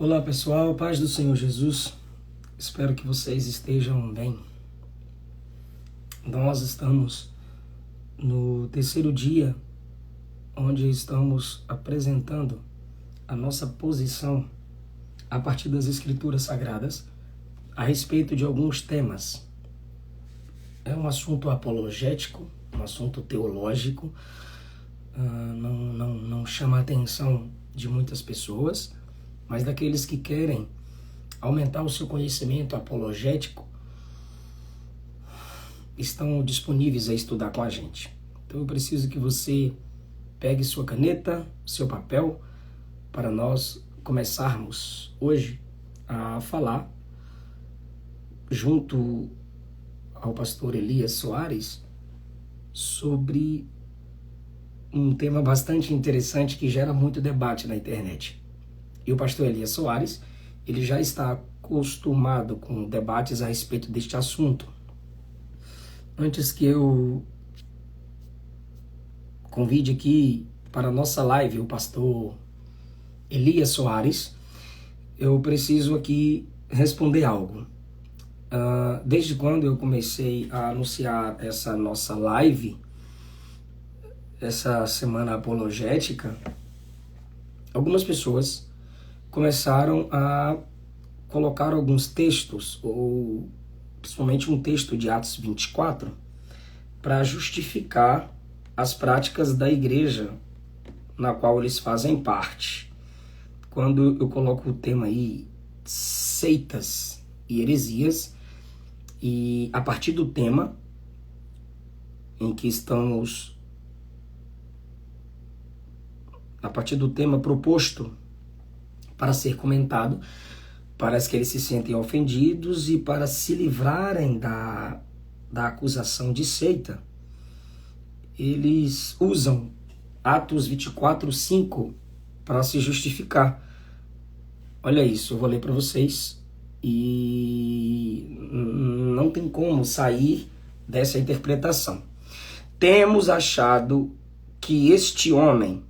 Olá pessoal, paz do Senhor Jesus, espero que vocês estejam bem. Nós estamos no terceiro dia, onde estamos apresentando a nossa posição a partir das Escrituras Sagradas a respeito de alguns temas. É um assunto apologético, um assunto teológico, não chama a atenção de muitas pessoas, mas daqueles que querem aumentar o seu conhecimento apologético estão disponíveis a estudar com a gente. Então eu preciso que você pegue sua caneta, seu papel, para nós começarmos hoje a falar junto ao pastor Elias Soares sobre um tema bastante interessante que gera muito debate na internet. E o pastor Elias Soares, ele já está acostumado com debates a respeito deste assunto. Antes que eu convide aqui para a nossa live o pastor Elias Soares, eu preciso aqui responder algo. Desde quando eu comecei a anunciar essa nossa live, essa semana apologética, algumas pessoas começaram a colocar alguns textos, ou principalmente um texto de Atos 24, para justificar as práticas da igreja na qual eles fazem parte. Quando eu coloco o tema aí, seitas e heresias, e a partir do tema em que estamos, a partir do tema proposto para ser comentado, parece que eles se sentem ofendidos e para se livrarem da acusação de seita, eles usam Atos 24:5 para se justificar. Olha isso, eu vou ler para vocês e não tem como sair dessa interpretação. Temos achado que este homem,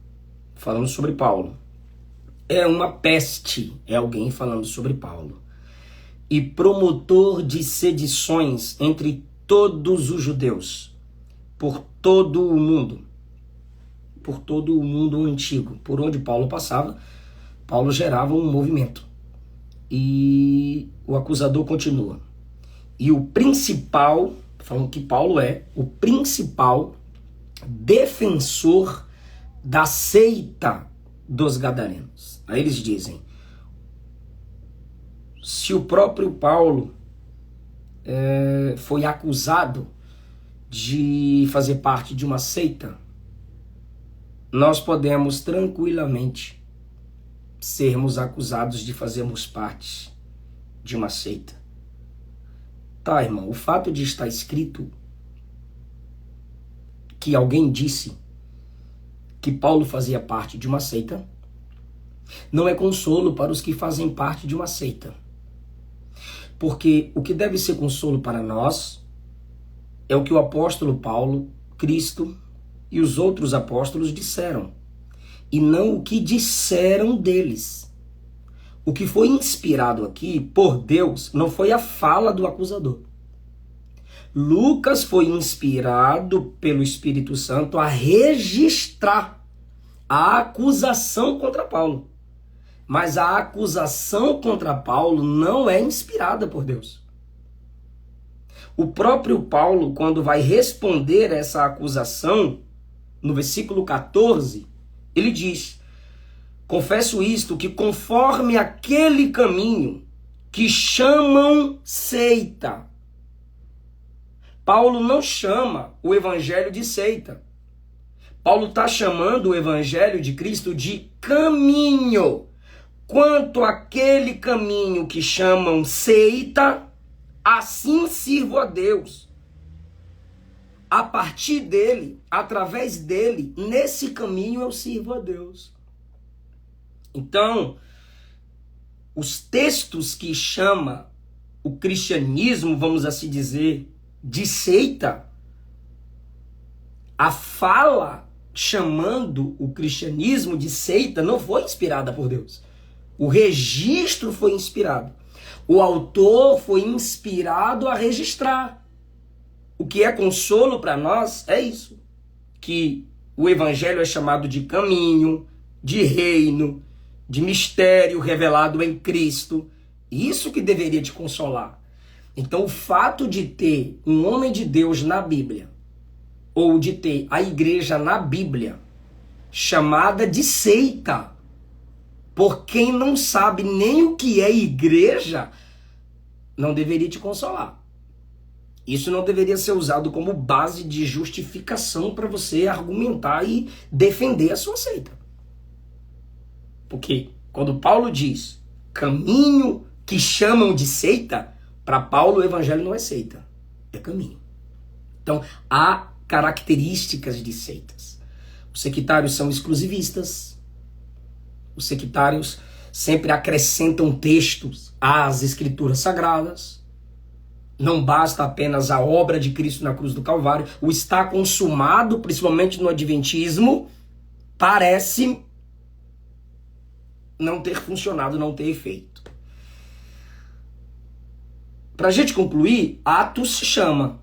falando sobre Paulo, é uma peste, é alguém falando sobre Paulo, e promotor de sedições entre todos os judeus, por todo o mundo antigo. Por onde Paulo passava, Paulo gerava um movimento. E o acusador continua. E o principal, falando que Paulo é o principal defensor da seita dos gadarenos. Aí eles dizem, se o próprio Paulo foi acusado de fazer parte de uma seita, nós podemos tranquilamente sermos acusados de fazermos parte de uma seita. Tá, irmão, o fato de estar escrito que alguém disse que Paulo fazia parte de uma seita não é consolo para os que fazem parte de uma seita. Porque o que deve ser consolo para nós é o que o apóstolo Paulo, Cristo e os outros apóstolos disseram, e não o que disseram deles. O que foi inspirado aqui por Deus não foi a fala do acusador. Lucas foi inspirado pelo Espírito Santo a registrar a acusação contra Paulo. Mas a acusação contra Paulo não é inspirada por Deus. O próprio Paulo, quando vai responder essa acusação, no versículo 14, ele diz: confesso isto, que conforme aquele caminho que chamam seita. Paulo não chama o evangelho de seita. Paulo está chamando o evangelho de Cristo de caminho. Quanto àquele caminho que chamam seita, assim sirvo a Deus. A partir dele, através dele, nesse caminho eu sirvo a Deus. Então, os textos que chama o cristianismo, vamos assim dizer, de seita, a fala chamando o cristianismo de seita não foi inspirada por Deus. O registro foi inspirado. O autor foi inspirado a registrar. O que é consolo para nós é isso. Que o evangelho é chamado de caminho, de reino, de mistério revelado em Cristo. Isso que deveria te consolar. Então, o fato de ter um homem de Deus na Bíblia, ou de ter a igreja na Bíblia, chamada de seita, por quem não sabe nem o que é igreja, não deveria te consolar. Isso não deveria ser usado como base de justificação para você argumentar e defender a sua seita. Porque quando Paulo diz caminho que chamam de seita, para Paulo o evangelho não é seita, é caminho. Então, há características de seitas. Os sectários são exclusivistas. Os sectários sempre acrescentam textos às escrituras sagradas. Não basta apenas a obra de Cristo na cruz do Calvário. O está consumado, principalmente no adventismo, parece não ter funcionado, não ter efeito. Para a gente concluir, Atos chama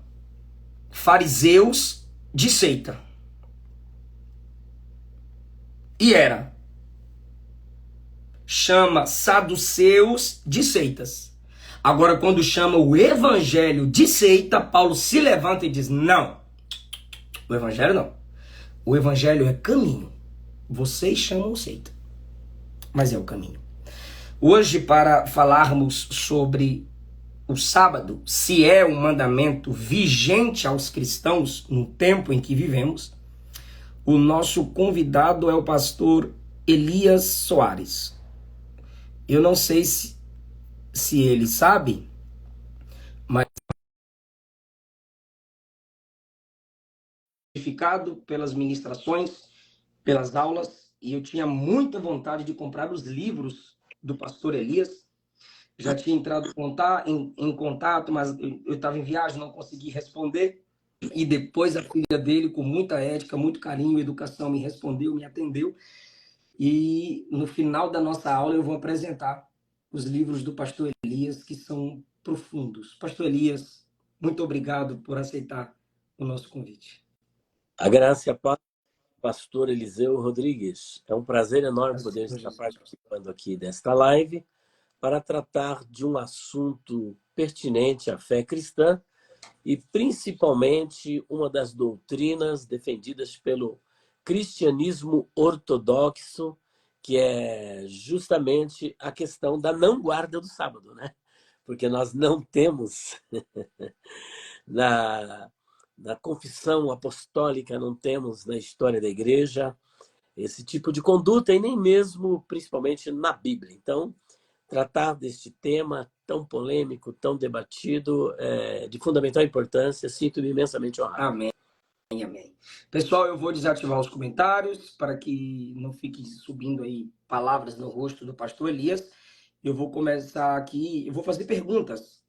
fariseus de seita. E era. Chama saduceus de seitas. Agora, quando chama o evangelho de seita, Paulo se levanta e diz, não, o evangelho não. O evangelho é caminho. Vocês chamam seita, mas é o caminho. Hoje, para falarmos sobre o sábado, se é um mandamento vigente aos cristãos no tempo em que vivemos, o nosso convidado é o pastor Elias Soares. Eu não sei se ele sabe, mas pelas ministrações, pelas aulas, e eu tinha muita vontade de comprar os livros do pastor Elias. Já tinha entrado em contato, mas eu estava em viagem, não consegui responder. E depois a filha dele, com muita ética, muito carinho, educação, me respondeu, me atendeu. E no final da nossa aula eu vou apresentar os livros do pastor Elias, que são profundos. Pastor Elias, muito obrigado por aceitar o nosso convite. A graça e a paz, pastor Eliseu Rodrigues. É um prazer enorme poder estar participando aqui desta live para tratar de um assunto pertinente à fé cristã e principalmente uma das doutrinas defendidas pelo cristianismo ortodoxo, que é justamente a questão da não guarda do sábado, né? Porque nós não temos na confissão apostólica, não temos na história da igreja esse tipo de conduta e nem mesmo, principalmente, na Bíblia. Então, tratar deste tema tão polêmico, tão debatido, é de fundamental importância. Sinto-me imensamente honrado. Amém. Amém. Pessoal, eu vou desativar os comentários para que não fique subindo aí palavras no rosto do pastor Elias. Eu vou começar aqui, eu vou fazer perguntas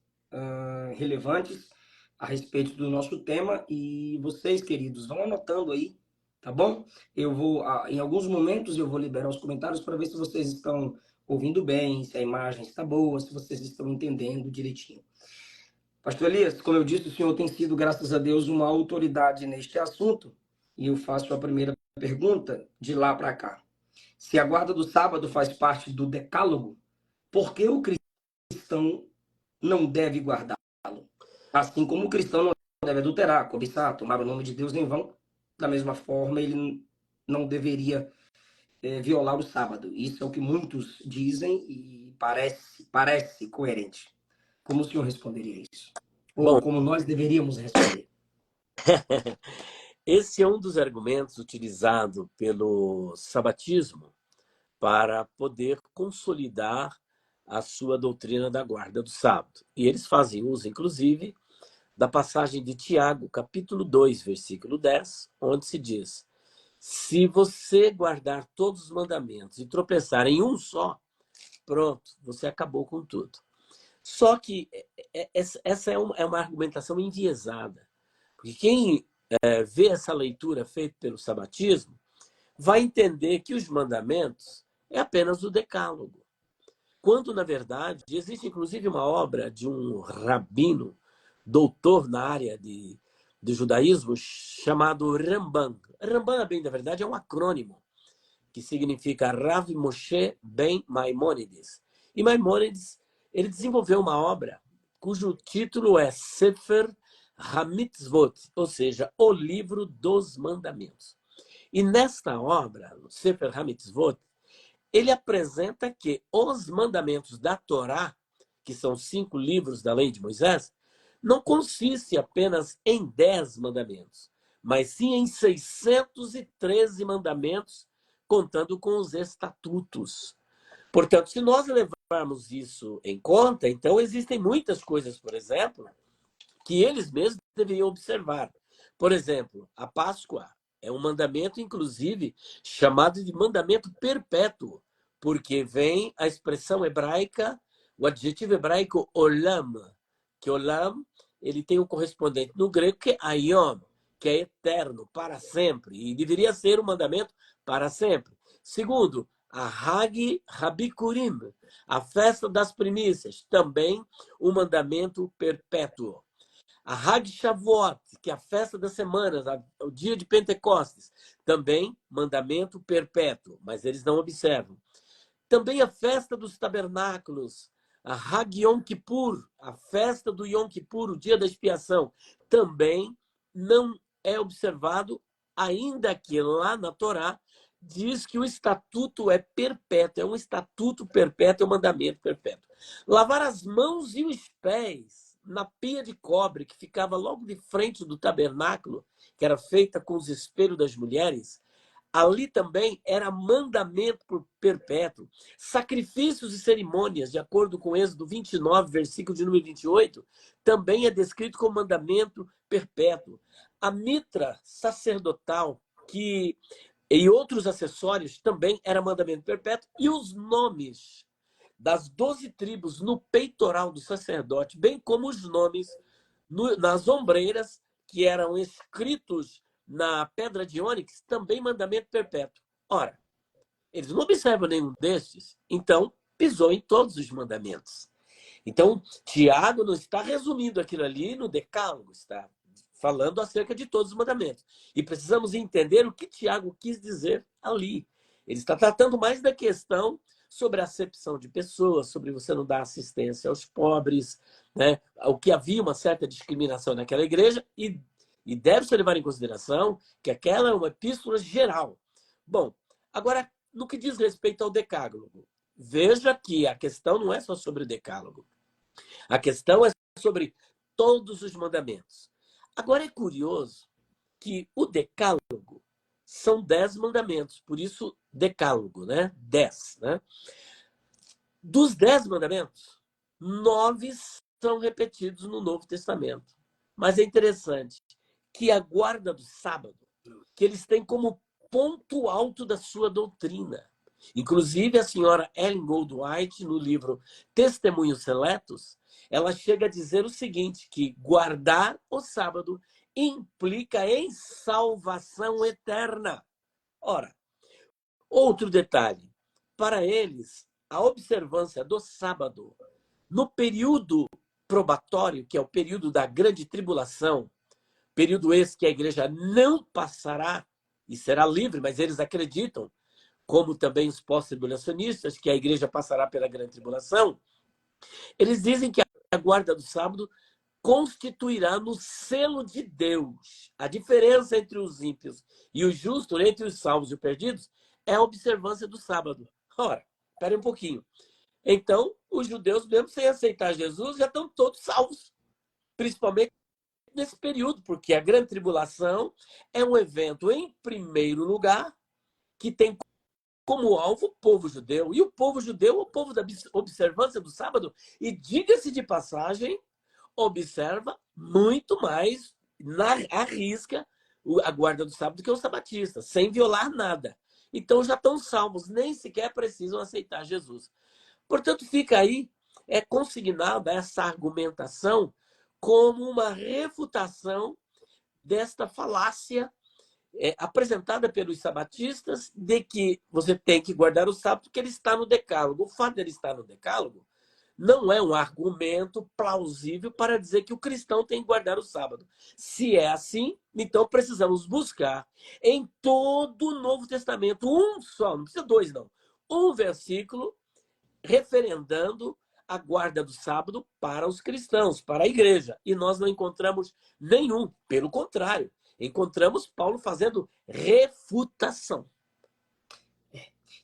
relevantes a respeito do nosso tema e vocês, queridos, vão anotando aí, tá bom? Eu vou, em alguns momentos, eu vou liberar os comentários para ver se vocês estão ouvindo bem, se a imagem está boa, se vocês estão entendendo direitinho. Pastor Elias, como eu disse, o senhor tem sido, graças a Deus, uma autoridade neste assunto. E eu faço a primeira pergunta de lá para cá. Se a guarda do sábado faz parte do decálogo, por que o cristão não deve guardá-lo? Assim como o cristão não deve adulterar, cobiçar, tomar o nome de Deus em vão, da mesma forma ele não deveria violar o sábado. Isso é o que muitos dizem e parece coerente. Como o senhor responderia isso? Ou como nós deveríamos responder? Esse é um dos argumentos utilizados pelo sabatismo para poder consolidar a sua doutrina da guarda do sábado. E eles fazem uso, inclusive, da passagem de Tiago, capítulo 2, versículo 10, onde se diz: se você guardar todos os mandamentos e tropeçar em um só, pronto, você acabou com tudo. Só que essa é uma argumentação enviesada. Porque quem vê essa leitura feita pelo sabatismo vai entender que os mandamentos é apenas o decálogo. quando, na verdade, existe inclusive uma obra de um rabino, doutor na área de judaísmo, chamado Ramban. Ramban, bem da verdade, é um acrônimo que significa Rav Moshe Ben Maimonides. E Maimonides, ele desenvolveu uma obra cujo título é Sefer HaMitzvot, ou seja, o livro dos mandamentos. E nesta obra, no Sefer HaMitzvot, ele apresenta que os mandamentos da Torá, que são 5 livros da lei de Moisés, não consiste apenas em 10 mandamentos, mas sim em 613 mandamentos, contando com os estatutos. Portanto, se nós levarmos isso em conta, então existem muitas coisas, por exemplo, que eles mesmos deveriam observar. Por exemplo, a Páscoa é um mandamento, inclusive, chamado de mandamento perpétuo, porque vem a expressão hebraica, o adjetivo hebraico olam, que olam ele tem um correspondente no grego que é aion, que é eterno, para sempre, e deveria ser um mandamento para sempre. Segundo, a Hag Habikurim, a festa das primícias, também um mandamento perpétuo. A Hag Shavuot, que é a festa das semanas, o dia de Pentecostes, também mandamento perpétuo, mas eles não observam. Também a festa dos tabernáculos, a Hag Yom Kippur, a festa do Yom Kippur, o dia da expiação, também não é observado, ainda que lá na Torá diz que o estatuto é perpétuo, é um estatuto perpétuo, é um mandamento perpétuo. Lavar as mãos e os pés na pia de cobre que ficava logo de frente do tabernáculo, que era feita com os espelhos das mulheres, ali também era mandamento perpétuo. Sacrifícios e cerimônias, de acordo com Êxodo 29, versículo de número 28, também é descrito como mandamento perpétuo. A mitra sacerdotal e outros acessórios também era mandamento perpétuo. E os nomes das 12 tribos no peitoral do sacerdote, bem como os nomes nas ombreiras que eram escritos na pedra de ônix, também mandamento perpétuo. Ora, eles não observam nenhum destes, então pisou em todos os mandamentos. Então, Tiago não está resumindo aquilo ali no decálogo, está falando acerca de todos os mandamentos. E precisamos entender o que Tiago quis dizer ali. Ele está tratando mais da questão sobre a acepção de pessoas, sobre você não dar assistência aos pobres, né? O que havia uma certa discriminação naquela igreja e deve-se levar em consideração que aquela é uma epístola geral. Bom, agora, no que diz respeito ao decálogo, veja que a questão não é só sobre o decálogo. A questão é sobre todos os mandamentos. Agora, é curioso que o decálogo são 10 mandamentos, por isso decálogo, né? 10, né? Dos 10 mandamentos, 9 são repetidos no Novo Testamento. Mas é interessante que a guarda do sábado, que eles têm como ponto alto da sua doutrina. Inclusive, a senhora Ellen Goldwhite, no livro Testemunhos Seletos, ela chega a dizer o seguinte, que guardar o sábado implica em salvação eterna. Ora, outro detalhe, para eles, a observância do sábado, no período probatório, que é o período da grande tribulação, período esse que a igreja não passará e será livre, mas eles acreditam, como também os pós-tribulacionistas, que a igreja passará pela grande tribulação, eles dizem que a guarda do sábado constituirá no selo de Deus. A diferença entre os ímpios e os justos, entre os salvos e os perdidos, é a observância do sábado. Ora, espere um pouquinho. Então, os judeus, mesmo sem aceitar Jesus, já estão todos salvos, principalmente nesse período, porque a grande tribulação é um evento, em primeiro lugar, que tem como alvo o povo judeu. E o povo judeu é o povo da observância do sábado. E, diga-se de passagem, observa muito mais à risca a guarda do sábado que os sabatistas, sem violar nada. Então já estão salvos, nem sequer precisam aceitar Jesus. Portanto, fica aí consignada essa argumentação como uma refutação desta falácia apresentada pelos sabatistas de que você tem que guardar o sábado porque ele está no decálogo. O fato de ele estar no decálogo não é um argumento plausível para dizer que o cristão tem que guardar o sábado. Se é assim, então precisamos buscar em todo o Novo Testamento um só, não precisa dois não, um versículo referendando a guarda do sábado para os cristãos, para a igreja. E nós não encontramos nenhum, pelo contrário, encontramos Paulo fazendo refutação.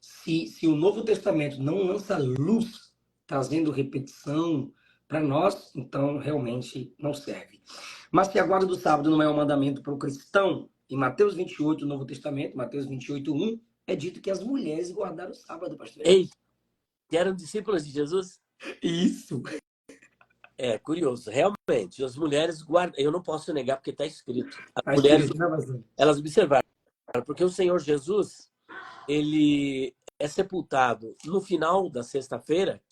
Se o Novo Testamento não lança luz, trazendo repetição para nós, então realmente não serve. Mas se a guarda do sábado não é um mandamento para o cristão, em Mateus 28, no Novo Testamento, Mateus 28, 1, é dito que as mulheres guardaram o sábado, pastor. Ei, que eram discípulas de Jesus? Isso. É curioso, realmente, as mulheres guardam, eu não posso negar porque está escrito. As Tá mulheres, escrito, né, pastor? elas observaram, porque o Senhor Jesus, ele é sepultado no final da sexta-feira,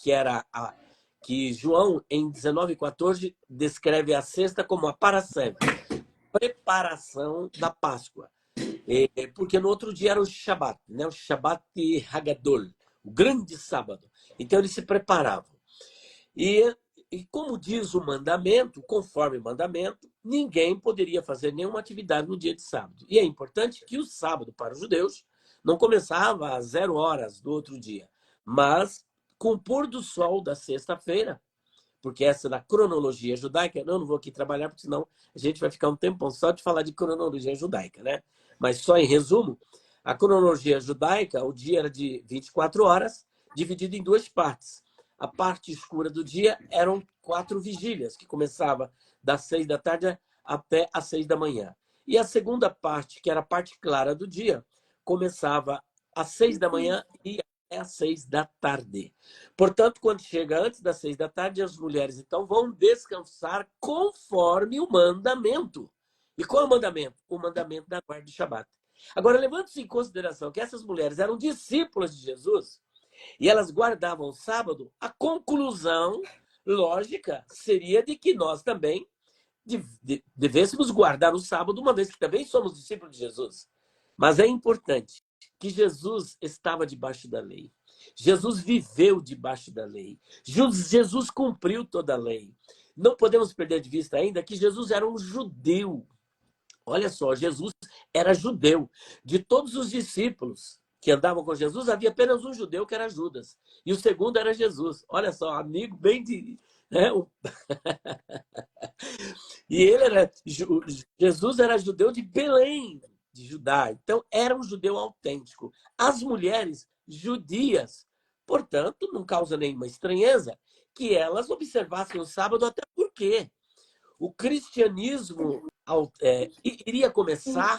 que João, em 19:14, descreve a sexta como a parasceve, preparação da Páscoa. Porque no outro dia era o Shabat, né? O Shabat Hagadol, o grande sábado. Então eles se preparavam. E como diz o mandamento, conforme o mandamento, ninguém poderia fazer nenhuma atividade no dia de sábado. E é importante que o sábado, para os judeus, não começava às 0 horas do outro dia, mas com o pôr do sol da sexta-feira, porque essa da cronologia judaica, eu não vou aqui trabalhar, porque senão a gente vai ficar um tempão só de falar de cronologia judaica, né? Mas só em resumo, a cronologia judaica, o dia era de 24 horas, dividido em duas partes. A parte escura do dia eram 4 vigílias, que começava das 6 da tarde até às 6 da manhã. E a segunda parte, que era a parte clara do dia, começava às 6 da manhã e até às 6 da tarde. Portanto, quando chega antes das 6 da tarde, as mulheres então vão descansar conforme o mandamento. E qual é o mandamento? O mandamento da guarda do Shabat. Agora, levando-se em consideração que essas mulheres eram discípulas de Jesus, e elas guardavam o sábado, a conclusão lógica seria de que nós também devêssemos guardar o sábado, uma vez que também somos discípulos de Jesus. Mas é importante que Jesus estava debaixo da lei. Jesus viveu debaixo da lei. Jesus cumpriu toda a lei. Não podemos perder de vista ainda que Jesus era um judeu. Olha só, Jesus era judeu. De todos os discípulos que andavam com Jesus, havia apenas um judeu que era Judas. E o segundo era Jesus. Olha só, amigo bem de... Né? E Jesus era judeu de Belém, de Judá. Então, era um judeu autêntico. As mulheres judias, portanto, não causa nenhuma estranheza que elas observassem o sábado, até porque o cristianismo iria começar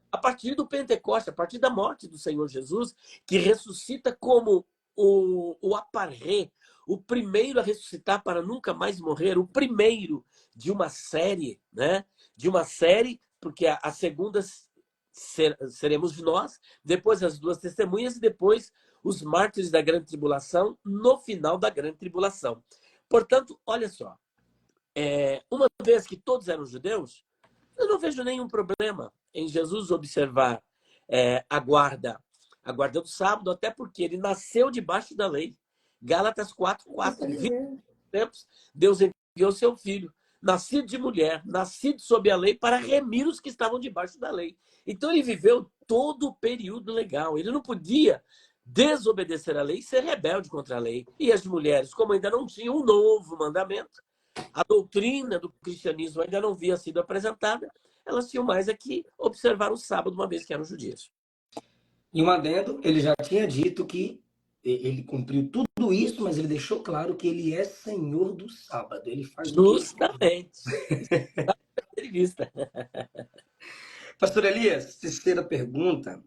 a partir do Pentecoste, a partir da morte do Senhor Jesus, que ressuscita como o aparré, o primeiro a ressuscitar para nunca mais morrer, o primeiro de uma série, né? De uma série, porque a segunda seremos nós, depois as duas testemunhas e depois os mártires da grande tribulação, no final da grande tribulação. Portanto, olha só, uma vez que todos eram judeus, eu não vejo nenhum problema em Jesus observar a guarda do sábado, até porque ele nasceu debaixo da lei. Gálatas 4:4. 20 tempos, Deus enviou seu filho, nascido de mulher, nascido sob a lei, para remir os que estavam debaixo da lei. Então ele viveu todo o período legal. Ele não podia desobedecer a lei e ser rebelde contra a lei. E as mulheres, como ainda não tinham um novo mandamento, a doutrina do cristianismo ainda não havia sido apresentada, elas tinham mais aqui observar o sábado, uma vez que eram judias. E um adendo, ele já tinha dito que ele cumpriu tudo isso, mas ele deixou claro que ele é senhor do sábado. Ele faz justamente. Vista. Pastor Elias, terceira pergunta.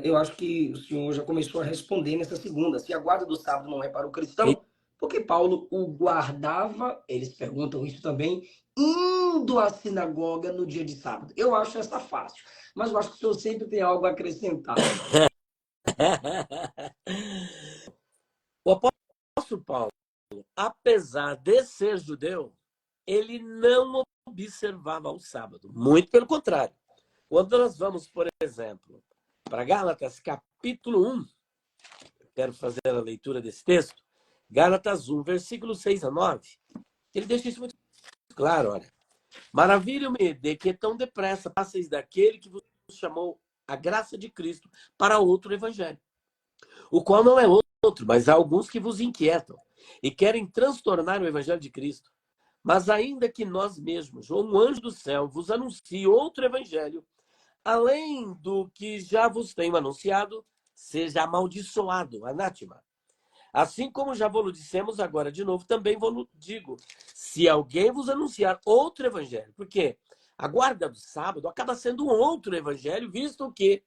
Eu acho que o senhor já começou a responder nessa segunda. Se a guarda do sábado não é para o cristão, porque Paulo o guardava, eles perguntam isso também, indo à sinagoga no dia de sábado. Eu acho essa fácil, mas eu acho que o senhor sempre tem algo a acrescentar. O apóstolo Paulo, apesar de ser judeu, ele não observava o sábado. Muito pelo contrário. Quando nós vamos, por exemplo, para Gálatas, capítulo 1, quero fazer a leitura desse texto, Gálatas 1, versículos 6 a 9, ele deixa isso muito claro, olha. Maravilho-me de que tão depressa passeis daquele que vos chamou a graça de Cristo para outro evangelho, o qual não é outro, mas há alguns que vos inquietam e querem transtornar o evangelho de Cristo. Mas ainda que nós mesmos, ou um anjo do céu, vos anuncie outro evangelho, além do que já vos tenho anunciado, seja amaldiçoado, anátema. Assim como já vos dissemos agora de novo, também vos digo, se alguém vos anunciar outro evangelho, porque a guarda do sábado acaba sendo um outro evangelho, visto que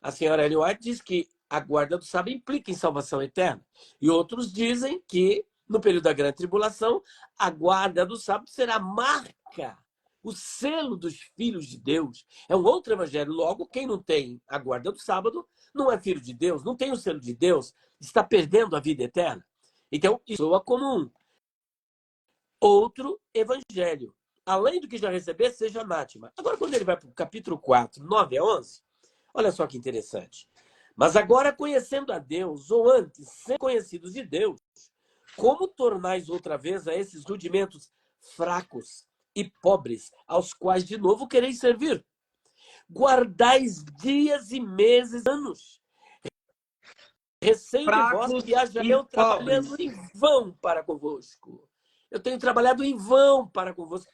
a senhora Ellen White diz que a guarda do sábado implica em salvação eterna. E outros dizem que, no período da grande tribulação, a guarda do sábado será marca, o selo dos filhos de Deus. É um outro evangelho. Logo, quem não tem a guarda do sábado não é filho de Deus, não tem o selo de Deus, está perdendo a vida eterna. Então, isso soa como um outro evangelho. Além do que já receber, seja anátema. Agora, quando ele vai para o capítulo 4, 9 a 11, olha só que interessante. Mas agora, conhecendo a Deus, ou antes, sendo conhecidos de Deus, como tornais outra vez a esses rudimentos fracos e pobres, aos quais de novo quereis servir? Guardais dias e meses, anos. Receio de vós Fracos que haja e eu pobres. trabalhando em vão para convosco. Eu tenho trabalhado em vão para convosco.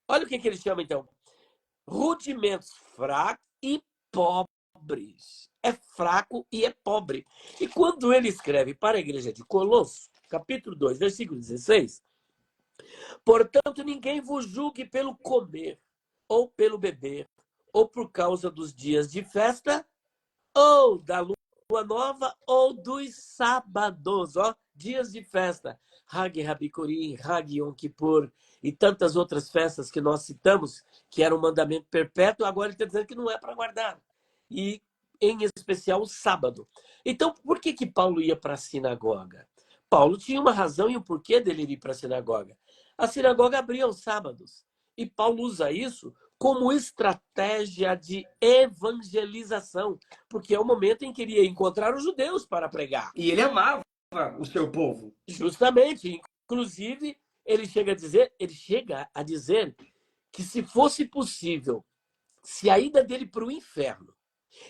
Olha o que ele chama, então. Rudimentos fracos e pobres. É fraco e é pobre. E quando ele escreve para a igreja de Colosso, capítulo 2, versículo 16, portanto, ninguém vos julgue pelo comer, ou pelo beber, ou por causa dos dias de festa, ou da lua nova, ou dos sábados, ó, dias de festa. Hag Habikurim, Hag Yom Kippur, e tantas outras festas que nós citamos, que era um mandamento perpétuo, agora ele está dizendo que não é para guardar. E, em especial, o sábado. Então, por que Paulo ia para a sinagoga? Paulo tinha uma razão e um porquê dele ir para a sinagoga. A sinagoga abria aos sábados. E Paulo usa isso como estratégia de evangelização, porque é o momento em que ele ia encontrar os judeus para pregar. E ele amava o seu povo. Justamente. Inclusive, ele chega a dizer que se fosse possível, se a ida dele para o inferno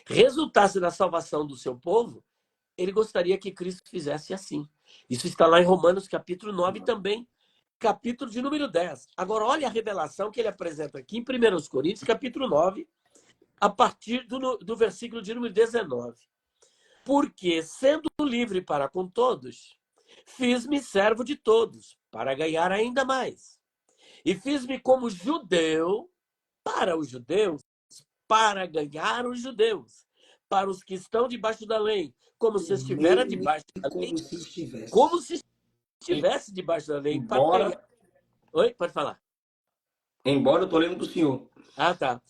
resultasse na salvação do seu povo, ele gostaria que Cristo fizesse assim. Isso está lá em Romanos capítulo 9 também, capítulo de número 10. Agora, olha a revelação que ele apresenta aqui em 1 Coríntios, capítulo 9, a partir do versículo de número 19. Porque, sendo livre para com todos, fiz-me servo de todos, para ganhar ainda mais. E fiz-me como judeu para os judeus, para ganhar os judeus. Para os que estão debaixo da lei, como se estivesse debaixo da lei, como se estivesse debaixo da lei, para ganhar. Oi, pode falar. Embora eu estou lendo para o senhor. Ah, tá.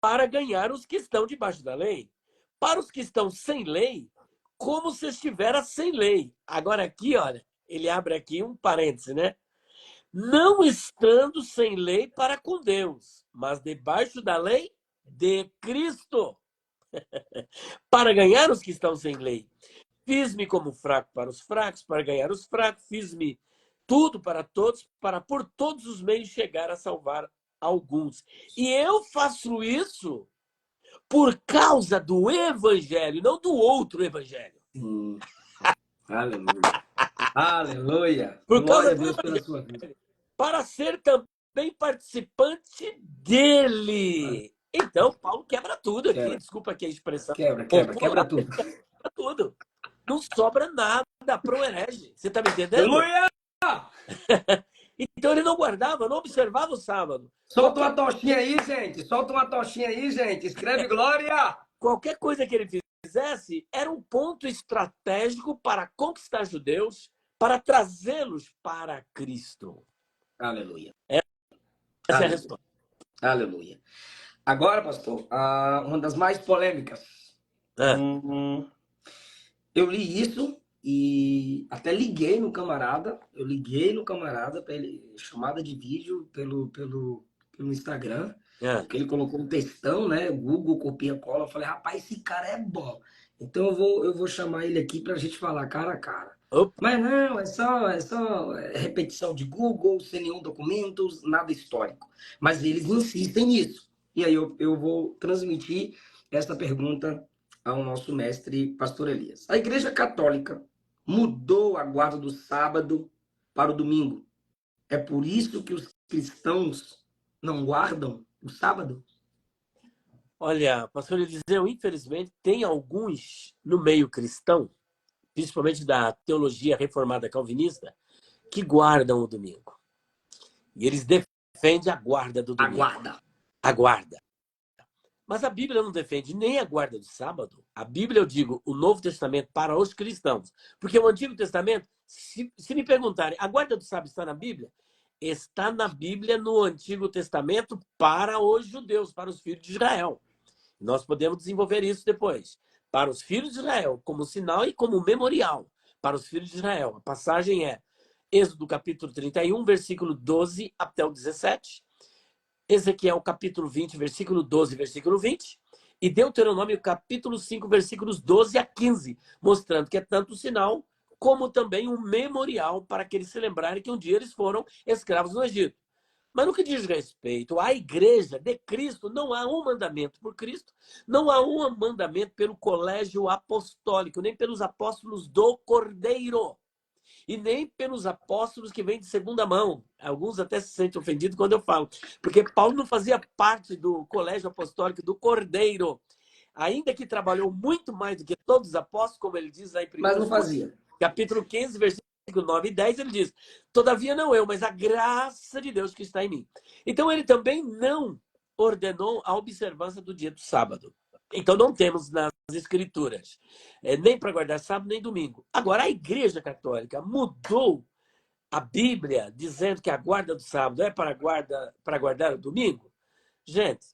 Para ganhar os que estão debaixo da lei. Para os que estão sem lei, como se estivesse sem lei. Agora aqui, olha, ele abre aqui um parêntese, né? Não estando sem lei para com Deus, mas debaixo da lei de Cristo. Para ganhar os que estão sem lei. Fiz-me como fraco para os fracos, para ganhar os fracos. Fiz-me tudo para todos, para por todos os meios chegar a salvar alguns. E eu faço isso por causa do evangelho, não do outro evangelho. Aleluia. Aleluia. Por Glória causa a do Deus pela evangelho. sua vida. Para ser também participante dele. Então, Paulo quebra tudo aqui. Quebra. Desculpa aqui a expressão Quebra popular. tudo. Quebra tudo. Não sobra nada para o herege. Você está me entendendo? Aleluia! Então ele não guardava, não observava o sábado. Solta uma tochinha aí, gente. Solta uma tochinha aí, gente. Escreve glória! Qualquer coisa que ele fizesse era um ponto estratégico para conquistar judeus, para trazê-los para Cristo. Aleluia. Essa é a resposta. Aleluia. Agora, pastor, uma das mais polêmicas. Ah. Eu li isso e até liguei no camarada, para ele, chamada de vídeo pelo Instagram, É. porque ele colocou um textão, né? Google, copia, cola. Eu falei, rapaz, esse cara é bom. Então eu vou chamar ele aqui pra gente falar cara a cara. Opa. Mas não, é só repetição de Google, sem nenhum documento, nada histórico. Mas eles insistem nisso. E aí eu vou transmitir essa pergunta ao nosso mestre Pastor Elias. A Igreja Católica mudou a guarda do sábado para o domingo. É por isso que os cristãos não guardam o sábado? Olha, pastor Eliseu, infelizmente, tem alguns no meio cristão, principalmente da teologia reformada calvinista, que guardam o domingo. E eles defendem a guarda do A domingo. guarda. A guarda. Mas a Bíblia não defende nem a guarda do sábado. A Bíblia, eu digo, o Novo Testamento para os cristãos. Porque o Antigo Testamento, se me perguntarem, a guarda do sábado está na Bíblia? Está na Bíblia no Antigo Testamento para os judeus, para os filhos de Israel. Nós podemos desenvolver isso depois. Para os filhos de Israel, como sinal e como memorial. Para os filhos de Israel. A passagem é Êxodo capítulo 31, versículo 12 até o 17. Ezequiel capítulo 20, versículo 12, versículo 20. E Deuteronômio capítulo 5, versículos 12 a 15. Mostrando que é tanto sinal como também um memorial para que eles se lembrarem que um dia eles foram escravos no Egito. Mas no que diz respeito à igreja de Cristo, não há um mandamento por Cristo, não há um mandamento pelo colégio apostólico, nem pelos apóstolos do Cordeiro, e nem pelos apóstolos que vêm de segunda mão. Alguns até se sentem ofendidos quando eu falo, porque Paulo não fazia parte do colégio apostólico do Cordeiro, ainda que trabalhou muito mais do que todos os apóstolos, como ele diz lá em Mas 1 não fazia. capítulo 15, versículo 9 e 10, ele diz: todavia não eu, mas a graça de Deus que está em mim. Então ele também não ordenou a observância do dia do sábado. Então não temos nas escrituras nem para guardar sábado nem domingo. Agora a Igreja Católica mudou a Bíblia dizendo que a guarda do sábado é para guardar o domingo. Gente,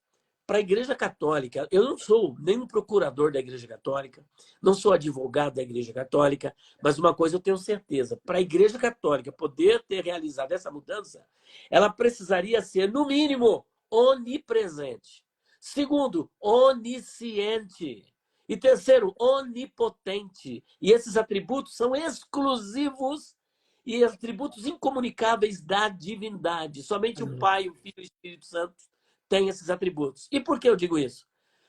para a Igreja Católica, eu não sou nenhum procurador da Igreja Católica, não sou advogado da Igreja Católica, mas uma coisa eu tenho certeza: para a Igreja Católica poder ter realizado essa mudança, ela precisaria ser, no mínimo, onipresente. Segundo, onisciente. E terceiro, onipotente. E esses atributos são exclusivos e atributos incomunicáveis da divindade. Somente o Pai, o Filho e o Espírito Santo tem esses atributos. E por que eu digo isso?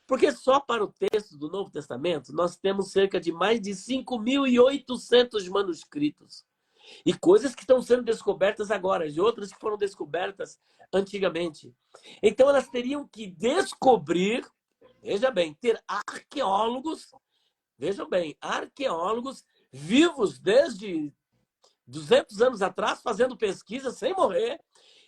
Porque só para o texto do Novo Testamento nós temos cerca de mais de 5.800 manuscritos. E coisas que estão sendo descobertas agora, e outras que foram descobertas antigamente. Então elas teriam que descobrir, veja bem, ter arqueólogos, vejam bem, arqueólogos vivos desde 200 anos atrás, fazendo pesquisa sem morrer,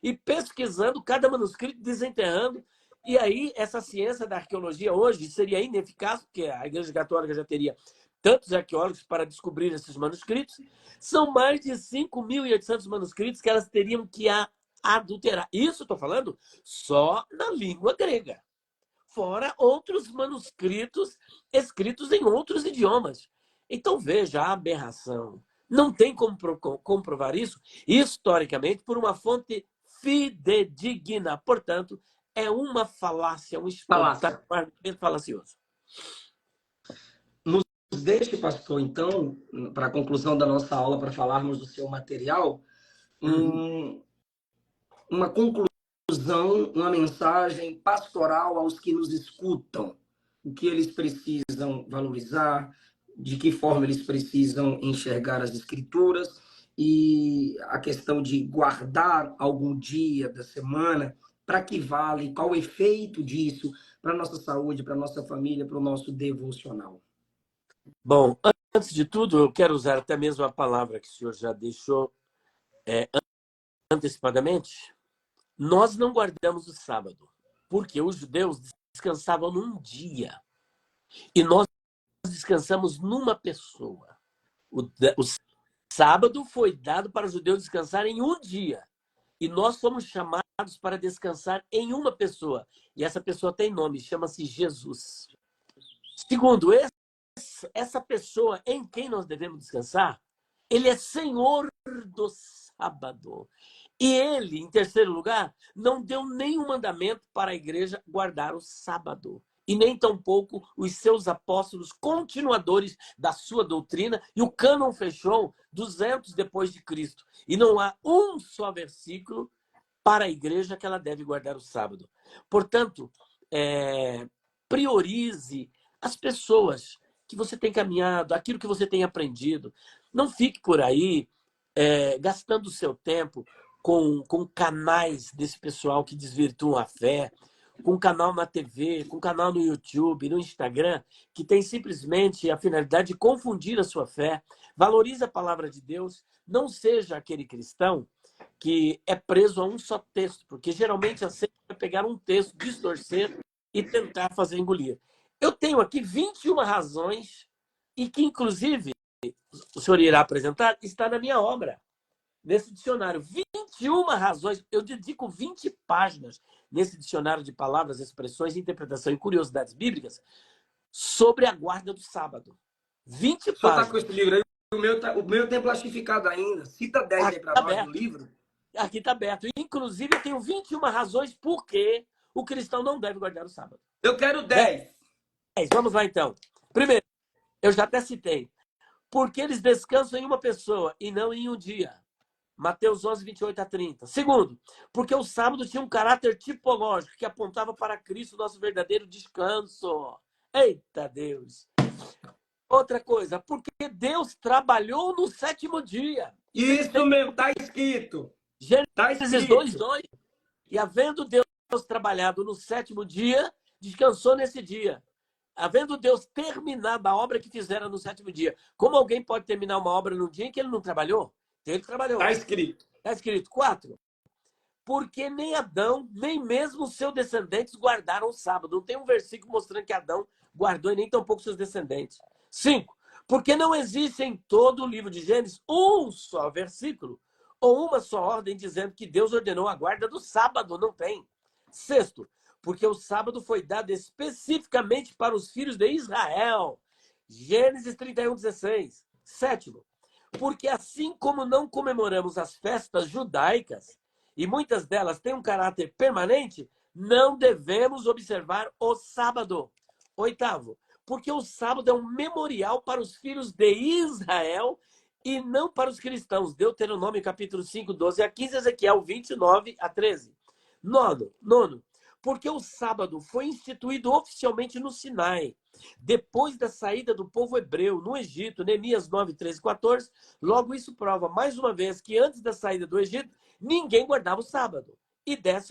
e pesquisando cada manuscrito, desenterrando. E aí, essa ciência da arqueologia hoje seria ineficaz, porque a Igreja Católica já teria tantos arqueólogos para descobrir esses manuscritos. São mais de 5.800 manuscritos que elas teriam que adulterar. Isso estou falando só na língua grega. Fora outros manuscritos escritos em outros idiomas. Então, veja a aberração. Não tem como comprovar isso historicamente por uma fonte fidedigna. Portanto, é uma falácia, um Falácia. espantamento falacioso. Nos deixe, pastor, então, para a conclusão da nossa aula, para falarmos do seu material, uma conclusão, uma mensagem pastoral aos que nos escutam. O que eles precisam valorizar, de que forma eles precisam enxergar as escrituras e a questão de guardar algum dia da semana, para que vale, qual o efeito disso para a nossa saúde, para a nossa família, para o nosso devocional. Bom, antes de tudo, eu quero usar até mesmo a palavra que o senhor já deixou antecipadamente. Nós não guardamos o sábado, porque os judeus descansavam num dia. E nós descansamos numa pessoa. O sábado foi dado para os judeus descansarem em um dia. E nós fomos chamados para descansar em uma pessoa. E essa pessoa tem nome, chama-se Jesus. Segundo, esse essa pessoa em quem nós devemos descansar, ele é Senhor do sábado. E ele, em terceiro lugar, não deu nenhum mandamento para a igreja guardar o sábado. E nem tampouco os seus apóstolos continuadores da sua doutrina. E o cânon fechou 200 depois de Cristo. E não há um só versículo para a igreja que ela deve guardar o sábado. Portanto, priorize as pessoas que você tem caminhado, aquilo que você tem aprendido. Não fique por aí gastando o seu tempo com canais desse pessoal que desvirtuam a fé, com canal na TV, com canal no YouTube, no Instagram, que tem simplesmente a finalidade de confundir a sua fé. Valorize a palavra de Deus. Não seja aquele cristão que é preso a um só texto, porque geralmente a seita vai pegar um texto, distorcer e tentar fazer engolir. Eu tenho aqui 21 razões e que, inclusive, o senhor irá apresentar, está na minha obra, nesse dicionário. 21 razões, eu dedico 20 páginas nesse dicionário de palavras, expressões, interpretação e curiosidades bíblicas sobre a guarda do sábado. 20 O senhor está páginas. com esse livro aí? O meu tem plastificado ainda. Cita 10 aí para nós no livro. Aqui está aberto. Inclusive, eu tenho 21 razões por que o cristão não deve guardar o sábado. Eu quero 10. 10. Vamos lá, então. Primeiro, eu já até citei. Porque eles descansam em uma pessoa e não em um dia. Mateus 11, 28 a 30. Segundo, porque o sábado tinha um caráter tipológico que apontava para Cristo, nosso verdadeiro descanso. Eita Deus! Outra coisa, porque Deus trabalhou no sétimo dia. Isso mesmo, está escrito. Gênesis 2:2. E havendo Deus trabalhado no sétimo dia, descansou nesse dia. Havendo Deus terminado a obra que fizera no sétimo dia. Como alguém pode terminar uma obra num dia em que ele não trabalhou? Ele trabalhou. Está escrito. Está escrito. 4. Porque nem Adão, nem mesmo seus descendentes guardaram o sábado. Não tem um versículo mostrando que Adão guardou e nem tampouco seus descendentes. 5. Porque não existe em todo o livro de Gênesis um só versículo ou uma só ordem dizendo que Deus ordenou a guarda do sábado. Não tem. 6. Porque o sábado foi dado especificamente para os filhos de Israel. Gênesis 31:16. 7. Porque assim como não comemoramos as festas judaicas, e muitas delas têm um caráter permanente, não devemos observar o sábado. 8. Porque o sábado é um memorial para os filhos de Israel e não para os cristãos. Deuteronômio capítulo 5, 12 a 15, Ezequiel 29 a 13. 9. Porque o sábado foi instituído oficialmente no Sinai, depois da saída do povo hebreu no Egito, Neemias 9, 13 e 14. Logo, isso prova, mais uma vez, que antes da saída do Egito, ninguém guardava o sábado. E 10,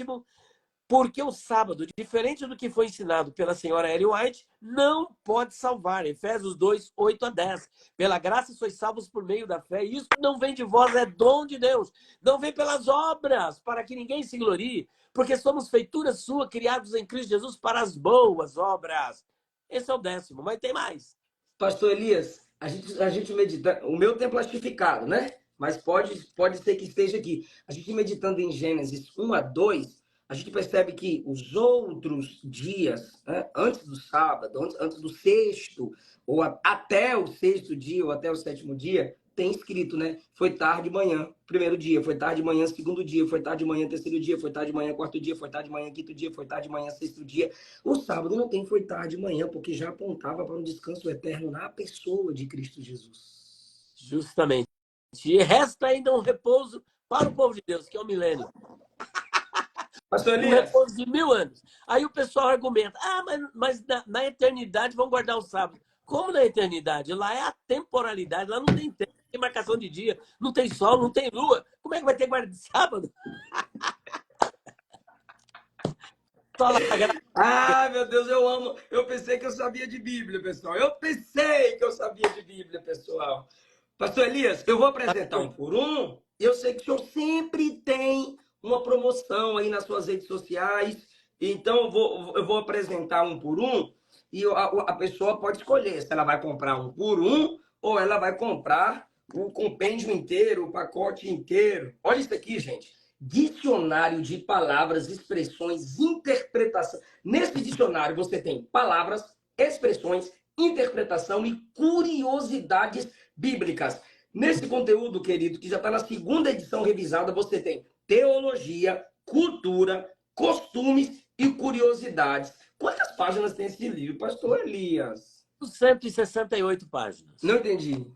porque o sábado, diferente do que foi ensinado pela senhora Ellen White, não pode salvar. Efésios 2, 8 a 10. Pela graça sois salvos por meio da fé. E isso não vem de vós, é dom de Deus. Não vem pelas obras, para que ninguém se glorie. Porque somos feitura sua, criados em Cristo Jesus para as boas obras. Esse é o 10º, mas tem mais. Pastor Elias, a gente medita. O meu tem plastificado, né? Mas pode ser que esteja aqui. A gente meditando em Gênesis 1 a 2, a gente percebe que os outros dias, né, antes do sábado, antes do sexto, ou até o sexto dia, ou até o sétimo dia, tem escrito, né? Foi tarde de manhã, primeiro dia, foi tarde de manhã, segundo dia, foi tarde de manhã, terceiro dia, foi tarde de manhã, quarto dia, foi tarde de manhã, quinto dia, foi tarde de manhã, sexto dia. O sábado não tem foi tarde de manhã, porque já apontava para um descanso eterno na pessoa de Cristo Jesus. Justamente. E resta ainda um repouso para o povo de Deus, que é o milênio. Pastor Elias. Um repouso de 1000 anos. Aí o pessoal argumenta, mas na eternidade vão guardar o sábado. Como na eternidade? Lá é a temporalidade, lá não tem tempo, não tem marcação de dia, não tem sol, não tem lua. Como é que vai ter guarda de sábado? Ah, meu Deus, eu amo. Eu pensei que eu sabia de Bíblia, pessoal. Eu pensei que eu sabia de Bíblia, pessoal. Pastor Elias, eu vou apresentar um por um. Eu sei que o senhor sempre tem uma promoção aí nas suas redes sociais. Então, eu vou apresentar um por um. E a pessoa pode escolher se ela vai comprar um por um ou ela vai comprar o compêndio inteiro, o pacote inteiro. Olha isso aqui, gente. Dicionário de palavras, expressões, interpretação. Nesse dicionário você tem palavras, expressões, interpretação e curiosidades bíblicas. Nesse conteúdo, querido, que já está na segunda edição revisada, você tem teologia, cultura, costumes e curiosidades. Quantas páginas tem esse livro, pastor Elias? 168 páginas. Não entendi.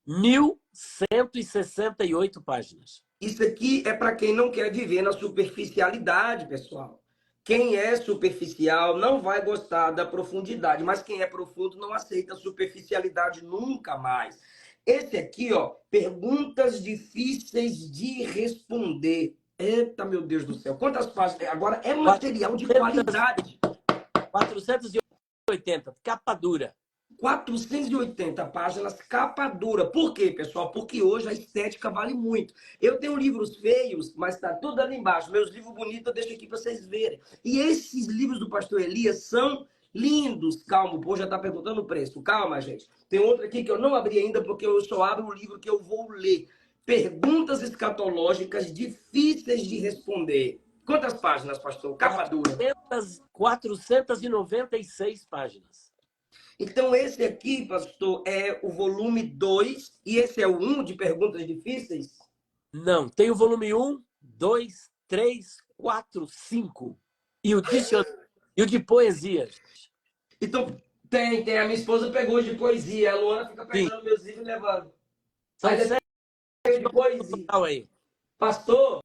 1.168 páginas. Isso aqui é para quem não quer viver na superficialidade, pessoal. Quem é superficial não vai gostar da profundidade, mas quem é profundo não aceita a superficialidade nunca mais. Esse aqui, ó, perguntas difíceis de responder. Eita, meu Deus do céu. Quantas páginas? Agora é material de qualidade. 480, capa dura. 480 páginas, capa dura. Por quê, pessoal? Porque hoje a estética vale muito. Eu tenho livros feios, mas tá tudo ali embaixo. Meus livros bonitos eu deixo aqui para vocês verem. E esses livros do pastor Elias são lindos. Calma, o povo já tá perguntando o preço. Calma, gente. Tem outro aqui que eu não abri ainda, porque eu só abro o livro que eu vou ler. Perguntas escatológicas difíceis de responder. Quantas páginas, pastor? Capa dura. 496 páginas. Então, esse aqui, pastor, é o volume 2 e esse é o 1 de perguntas difíceis? Não, tem o volume 1, 2, 3, 4, 5. E o dicionário e o de poesia. Então, tem. A minha esposa pegou de poesia. A Luana fica pegando Sim. meus livros e levando. São Aí 7 de poesia. aí. Pastor,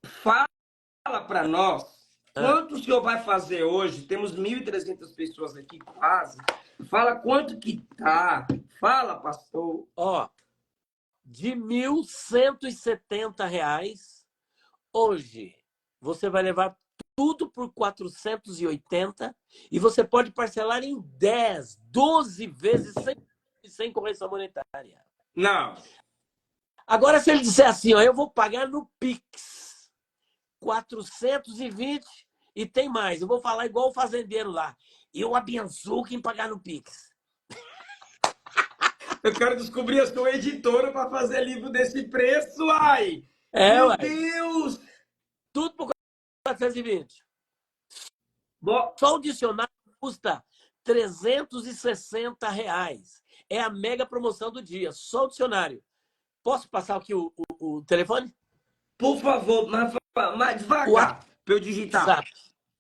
fala para nós quanto o senhor vai fazer hoje. Temos 1.300 pessoas aqui quase. Fala quanto que tá. Fala, pastor. Ó, de R$ 1.170, hoje você vai levar tudo por 480 e você pode parcelar em 10, 12 vezes sem correção monetária. Não. Agora, se ele disser assim, ó, eu vou pagar no Pix 420 e tem mais, eu vou falar igual o fazendeiro lá. Eu abençoo quem pagar no Pix. Eu quero descobrir a sua editora para fazer livro desse preço, ai! Meu Deus! Tudo por 420. Bo... Só o dicionário custa R$360. É a mega promoção do dia. Só o dicionário. Posso passar aqui o telefone? Por favor, mais devagar para eu digitar.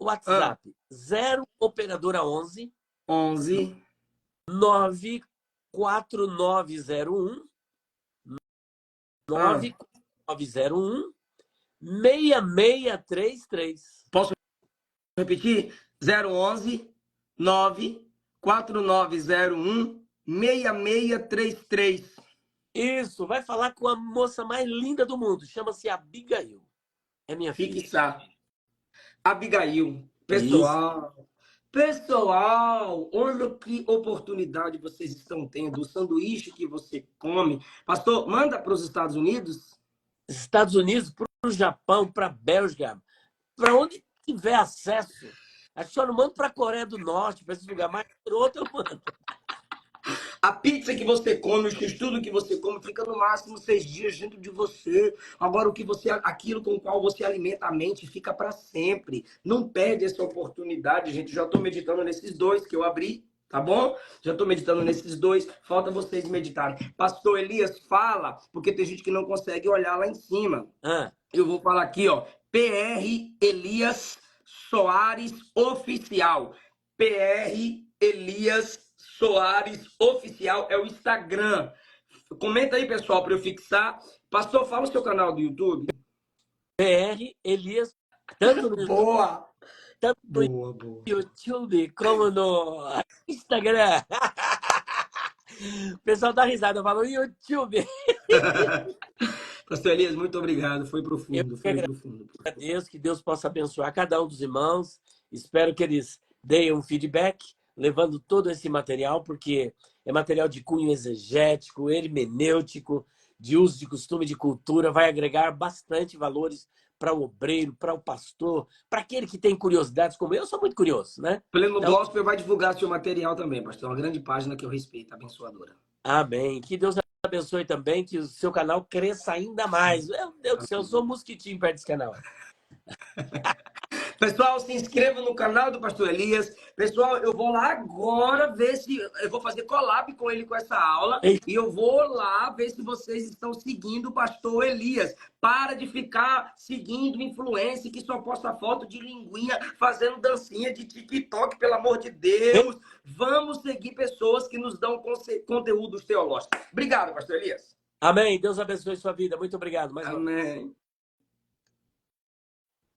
WhatsApp. 0 operadora 11 94901 9901 6633. Posso repetir? 011 94901 6633. Isso, vai falar com a moça mais linda do mundo. Chama-se Abigail. É minha filha. Fixar. Abigail. Pessoal, olha que oportunidade vocês estão tendo. O sanduíche que você come. Pastor, manda para os Estados Unidos? Estados Unidos, para o Japão, para a Bélgica, para onde tiver acesso. Acho que só não mando para a Coreia do Norte, para esse lugar, mas para outro eu mando. A pizza que você come, o x-tudo que você come, fica no máximo 6 dias dentro de você. Agora, aquilo com o qual você alimenta a mente fica para sempre. Não perde essa oportunidade, gente. Já estou meditando nesses 2 que eu abri, tá bom? Já estou meditando nesses 2. Falta vocês meditarem. Pastor Elias, fala, porque tem gente que não consegue olhar lá em cima. Eu vou falar aqui, ó. PR Elias Soares Oficial. PR Elias Soares Oficial é o Instagram. Comenta aí, pessoal, para eu fixar. Pastor, fala o seu canal do YouTube. PR Elias. Tanto no boa. Tanto no YouTube como no Instagram. O pessoal dá risada, eu falo YouTube. Pastor Elias, muito obrigado. Foi profundo. Agradeço, que Deus possa abençoar cada um dos irmãos. Espero que eles deem um feedback, levando todo esse material, porque é material de cunho exegético, hermenêutico, de uso de costume, de cultura, vai agregar bastante valores para o obreiro, para o pastor, para aquele que tem curiosidades como eu sou muito curioso, né? Pleno Gospel vai divulgar seu material também, pastor. É uma grande página que eu respeito, abençoadora. Amém. Que Deus abençoe também, que o seu canal cresça ainda mais. Meu Deus do céu, eu sou um mosquitinho perto desse canal. Pessoal, se inscreva no canal do Pastor Elias. Pessoal, eu vou lá agora ver se... Eu vou fazer collab com ele com essa aula. Ei, E eu vou lá ver se vocês estão seguindo o Pastor Elias. Para de ficar seguindo influência que só posta foto de linguinha, fazendo dancinha de TikTok, pelo amor de ei. Deus. Vamos seguir pessoas que nos dão conteúdos teológicos. Obrigado, Pastor Elias. Amém. Deus abençoe sua vida. Muito obrigado mais uma vez. Amém.